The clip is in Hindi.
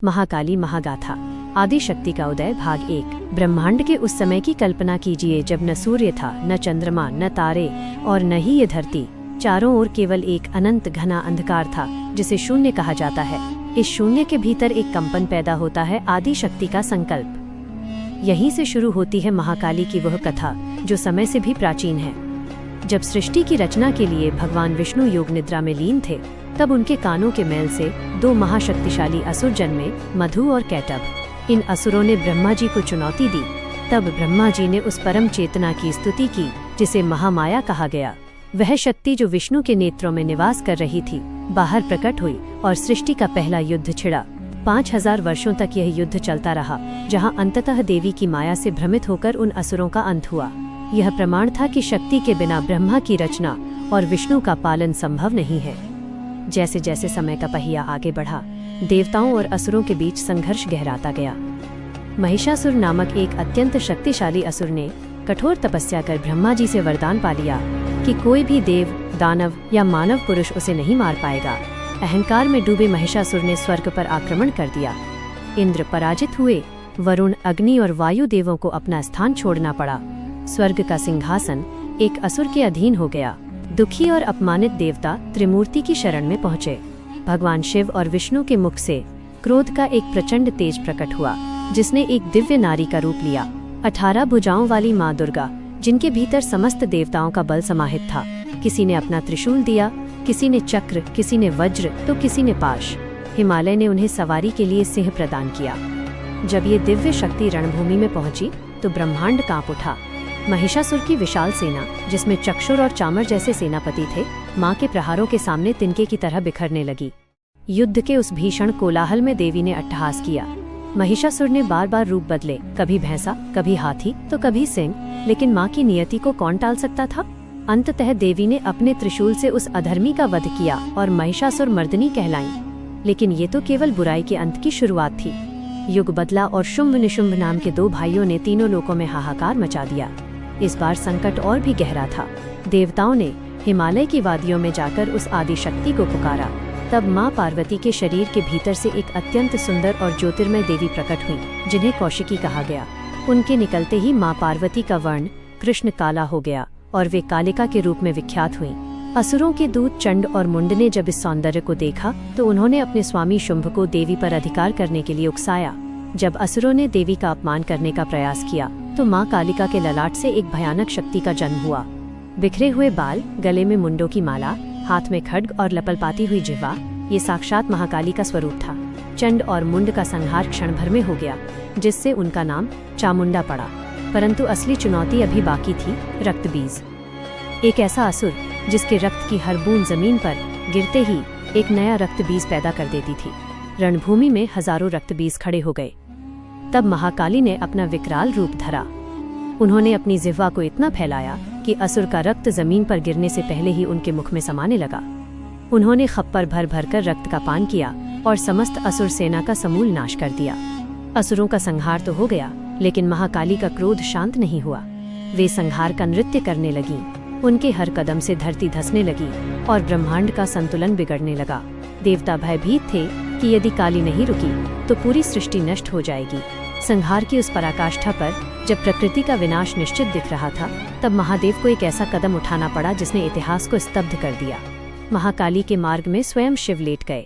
महाकाली महागाथा आदि शक्ति का उदय भाग 1। ब्रह्मांड के उस समय की कल्पना कीजिए जब न सूर्य था, न चंद्रमा, न तारे और न ही ये धरती। चारों ओर केवल एक अनंत घना अंधकार था जिसे शून्य कहा जाता है। इस शून्य के भीतर एक कंपन पैदा होता है, आदि शक्ति का संकल्प। यहीं से शुरू होती है महाकाली की वह कथा जो समय से भी प्राचीन है। जब सृष्टि की रचना के लिए भगवान विष्णु योग निद्रा में लीन थे, तब उनके कानों के मैल से दो महाशक्तिशाली असुर जन्मे, मधु और कैटभ। इन असुरों ने ब्रह्मा जी को चुनौती दी। तब ब्रह्मा जी ने उस परम चेतना की स्तुति की जिसे महामाया कहा गया। वह शक्ति जो विष्णु के नेत्रों में निवास कर रही थी, बाहर प्रकट हुई और सृष्टि का पहला युद्ध छिड़ा। 5000 वर्षों तक यह युद्ध चलता रहा, जहां अंततः देवी की माया से भ्रमित होकर उन असुरों का अंत हुआ। यह प्रमाण था कि शक्ति के बिना ब्रह्मा की रचना और विष्णु का पालन संभव नहीं है। जैसे जैसे समय का पहिया आगे बढ़ा, देवताओं और असुरों के बीच संघर्ष गहराता गया। महिषासुर नामक एक अत्यंत शक्तिशाली असुर ने कठोर तपस्या कर ब्रह्मा जी से वरदान पा लिया कि कोई भी देव, दानव या मानव पुरुष उसे नहीं मार पाएगा। अहंकार में डूबे महिषासुर ने स्वर्ग पर आक्रमण कर दिया। इंद्र पराजित हुए। वरुण, अग्नि और वायु देवों को अपना स्थान छोड़ना पड़ा। स्वर्ग का सिंहासन एक असुर के अधीन हो गया। दुखी और अपमानित देवता त्रिमूर्ति की शरण में पहुंचे। भगवान शिव और विष्णु के मुख से क्रोध का एक प्रचंड तेज प्रकट हुआ, जिसने एक दिव्य नारी का रूप लिया। 18 भुजाओं वाली माँ दुर्गा, जिनके भीतर समस्त देवताओं का बल समाहित था। किसी ने अपना त्रिशूल दिया, किसी ने चक्र, किसी ने वज्र तो किसी ने पाश। हिमालय ने उन्हें सवारी के लिए सिंह प्रदान किया। जब ये दिव्य शक्ति रणभूमि में पहुंची तो ब्रह्मांड कांप उठा। महिषासुर की विशाल सेना, जिसमें चक्षुर और चामर जैसे सेनापति थे, मां के प्रहारों के सामने तिनके की तरह बिखरने लगी। युद्ध के उस भीषण कोलाहल में देवी ने अट्टहास किया। महिषासुर ने बार बार रूप बदले, कभी भैंसा, कभी हाथी तो कभी सिंह, लेकिन मां की नियति को कौन टाल सकता था। अंततः देवी ने अपने त्रिशूल से उस अधर्मी का वध किया और महिषासुर मर्दनी कहलाई। लेकिन ये तो केवल बुराई के अंत की शुरुआत थी। युग बदला और शुंभ निशुंभ नाम के 2 भाइयों ने तीनों लोकों में हाहाकार मचा दिया। इस बार संकट और भी गहरा था। देवताओं ने हिमालय की वादियों में जाकर उस आदि शक्ति को पुकारा। तब मां पार्वती के शरीर के भीतर से एक अत्यंत सुंदर और ज्योतिर्मय देवी प्रकट हुई, जिन्हें कौशिकी कहा गया। उनके निकलते ही मां पार्वती का वर्ण कृष्ण काला हो गया और वे कालिका के रूप में विख्यात हुई। असुरों के दूत चंड और मुंड ने जब इस सौंदर्य को देखा तो उन्होंने अपने स्वामी शुंभ को देवी पर अधिकार करने के लिए उकसाया। जब असुरों ने देवी का अपमान करने का प्रयास किया तो मां कालिका के ललाट से एक भयानक शक्ति का जन्म हुआ। बिखरे हुए बाल, गले में मुंडों की माला, हाथ में खड्ग और लपलपाती हुई जिह्वा, ये साक्षात महाकाली का स्वरूप था। चंड और मुंड का संहार क्षण भर में हो गया, जिससे उनका नाम चामुंडा पड़ा। परंतु असली चुनौती अभी बाकी थी, रक्तबीज। एक ऐसा असुर जिसके रक्त की हर बूंद जमीन पर गिरते ही एक नया रक्तबीज पैदा कर देती थी। रणभूमि में हजारों रक्तबीज खड़े हो गए। तब महाकाली ने अपना विकराल रूप धरा। उन्होंने अपनी जिह्वा को इतना फैलाया कि असुर का रक्त जमीन पर गिरने से पहले ही उनके मुख में समाने लगा। उन्होंने खप्पर भर भर कर रक्त का पान किया और समस्त असुर सेना का समूल नाश कर दिया। असुरों का संहार तो हो गया, लेकिन महाकाली का क्रोध शांत नहीं हुआ। वे संहार का नृत्य करने लगीं। उनके हर कदम से धरती धंसने लगी और ब्रह्मांड का संतुलन बिगड़ने लगा। देवता भयभीत थे कि यदि काली नहीं रुकी तो पूरी सृष्टि नष्ट हो जाएगी। संहार की उस पराकाष्ठा पर जब प्रकृति का विनाश निश्चित दिख रहा था, तब महादेव को एक ऐसा कदम उठाना पड़ा जिसने इतिहास को स्तब्ध कर दिया। महाकाली के मार्ग में स्वयं शिव लेट गए।